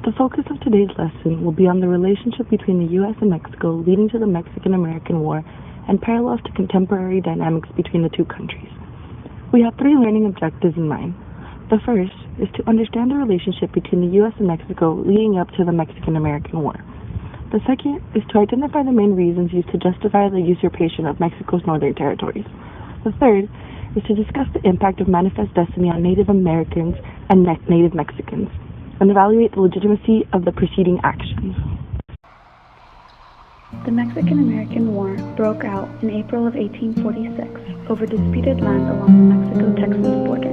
The focus of today's lesson will be on the relationship between the U.S. and Mexico leading to the Mexican-American War and parallels to contemporary dynamics between the two countries. We have three learning objectives in mind. The first is to understand the relationship between the U.S. and Mexico leading up to the Mexican-American War. The second is to identify the main reasons used to justify the usurpation of Mexico's northern territories. The third is to discuss the impact of Manifest Destiny on Native Americans and Native Mexicans, and evaluate the legitimacy of the preceding actions. The Mexican-American War broke out in April of 1846 over disputed land along the Mexico-Texas border.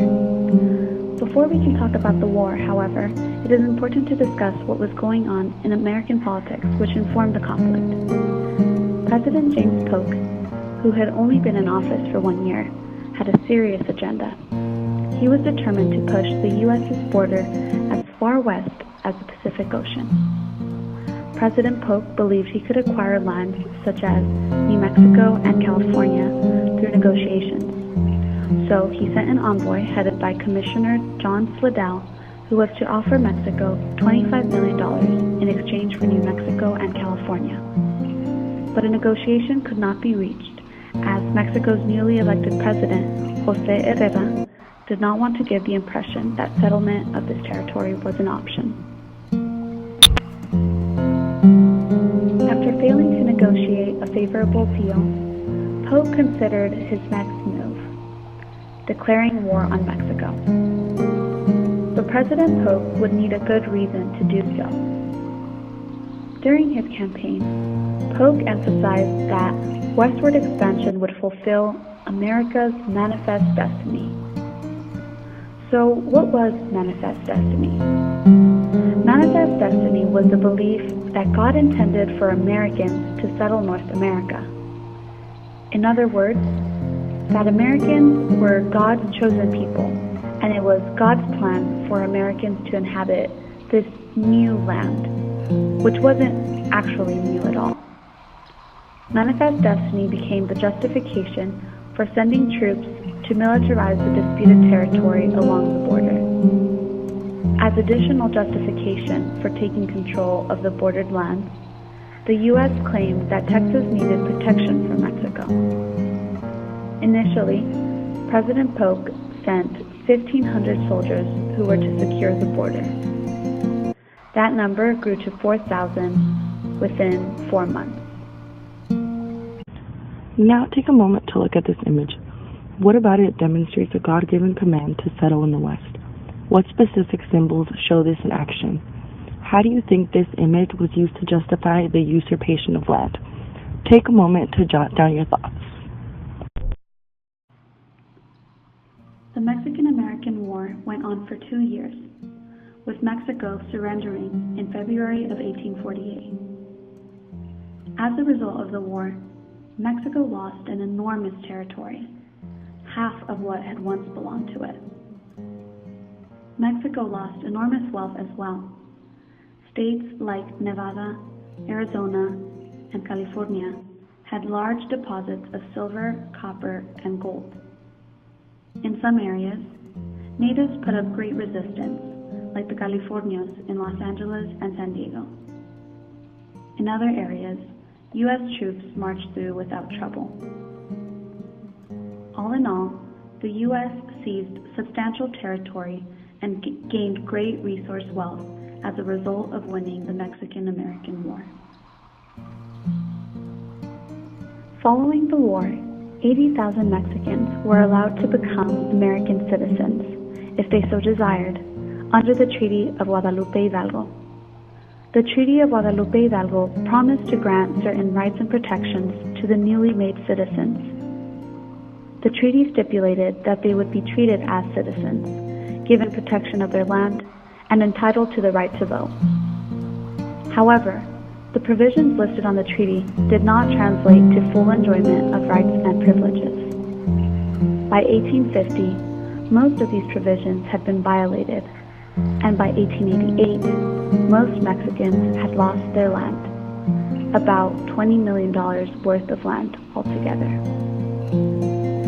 Before we can talk about the war, however, it is important to discuss what was going on in American politics which informed the conflict. President James Polk, who had only been in office for 1 year, had a serious agenda. He was determined to push the U.S.'s border as far west as the Pacific Ocean. President Polk believed he could acquire lands such as New Mexico and California through negotiations. So he sent an envoy headed by Commissioner John Slidell, who was to offer Mexico $25 million in exchange for New Mexico and California. But a negotiation could not be reached, as Mexico's newly elected president, José Herrera, did not want to give the impression that settlement of this territory was an option. After failing to negotiate a favorable deal, Polk considered his next move, declaring war on Mexico. But President Polk would need a good reason to do so. During his campaign, Polk emphasized that westward expansion would fulfill America's manifest destiny. So what was Manifest Destiny? Manifest Destiny was the belief that God intended for Americans to settle North America. In other words, that Americans were God's chosen people, and it was God's plan for Americans to inhabit this new land, which wasn't actually new at all. Manifest Destiny became the justification for sending troops to militarize the disputed territory along the border. As additional justification for taking control of the bordered lands, the U.S. claimed that Texas needed protection from Mexico. Initially, President Polk sent 1,500 soldiers who were to secure the border. That number grew to 4,000 within 4 months. Now take a moment to look at this image. What about it demonstrates a God-given command to settle in the West? What specific symbols show this in action? How do you think this image was used to justify the usurpation of land? Take a moment to jot down your thoughts. The Mexican-American War went on for 2 years, with Mexico surrendering in February of 1848. As a result of the war, Mexico lost an enormous territory, half of what had once belonged to it. Mexico lost enormous wealth as well. States like Nevada, Arizona, and California had large deposits of silver, copper, and gold. In some areas, natives put up great resistance, like the Californios in Los Angeles and San Diego. In other areas, U.S. troops marched through without trouble. All in all, the U.S. seized substantial territory and gained great resource wealth as a result of winning the Mexican-American War. Following the war, 80,000 Mexicans were allowed to become American citizens, if they so desired, under the Treaty of Guadalupe Hidalgo. The Treaty of Guadalupe Hidalgo promised to grant certain rights and protections to the newly made citizens. The treaty stipulated that they would be treated as citizens, given protection of their land, and entitled to the right to vote. However, the provisions listed on the treaty did not translate to full enjoyment of rights and privileges. By 1850, most of these provisions had been violated, and by 1888, most Mexicans had lost their land, about $20 million worth of land altogether.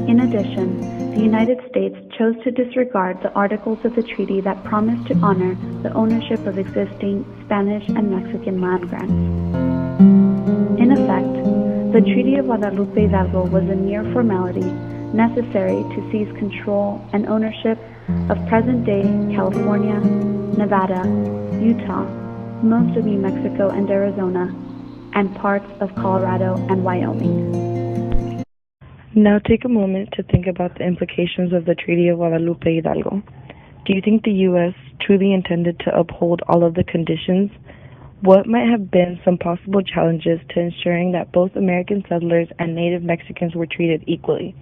In addition, the United States chose to disregard the articles of the treaty that promised to honor the ownership of existing Spanish and Mexican land grants. In effect, the Treaty of Guadalupe Hidalgo was a mere formality necessary to seize control and ownership of present-day California, Nevada, Utah, most of New Mexico and Arizona, and parts of Colorado and Wyoming. Now take a moment to think about the implications of the Treaty of Guadalupe Hidalgo. Do you think the U.S. truly intended to uphold all of the conditions? What might have been some possible challenges to ensuring that both American settlers and native Mexicans were treated equally?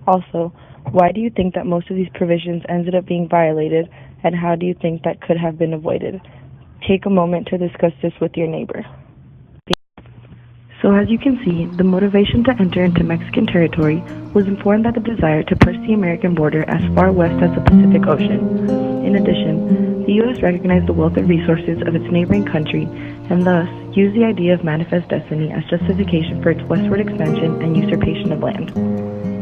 Also, why do you think that most of these provisions ended up being violated, and how do you think that could have been avoided? Take a moment to discuss this with your neighbor. So as you can see, the motivation to enter into Mexican territory was informed by the desire to push the American border as far west as the Pacific Ocean. In addition, the U.S. recognized the wealth and resources of its neighboring country and thus used the idea of manifest destiny as justification for its westward expansion and usurpation of land.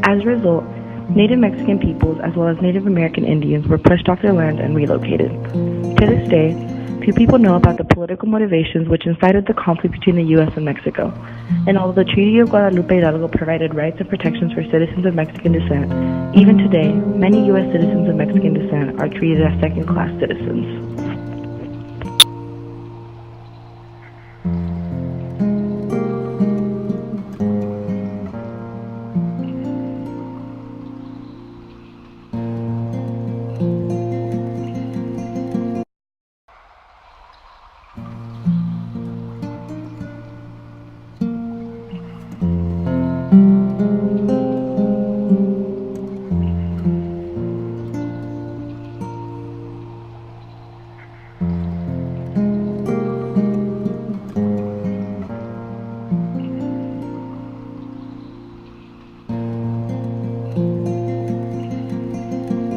As a result, Native Mexican peoples as well as Native American Indians were pushed off their land and relocated. To this day, few people know about the political motivations which incited the conflict between the U.S. and Mexico. And although the Treaty of Guadalupe Hidalgo provided rights and protections for citizens of Mexican descent, even today, many U.S. citizens of Mexican descent are treated as second-class citizens.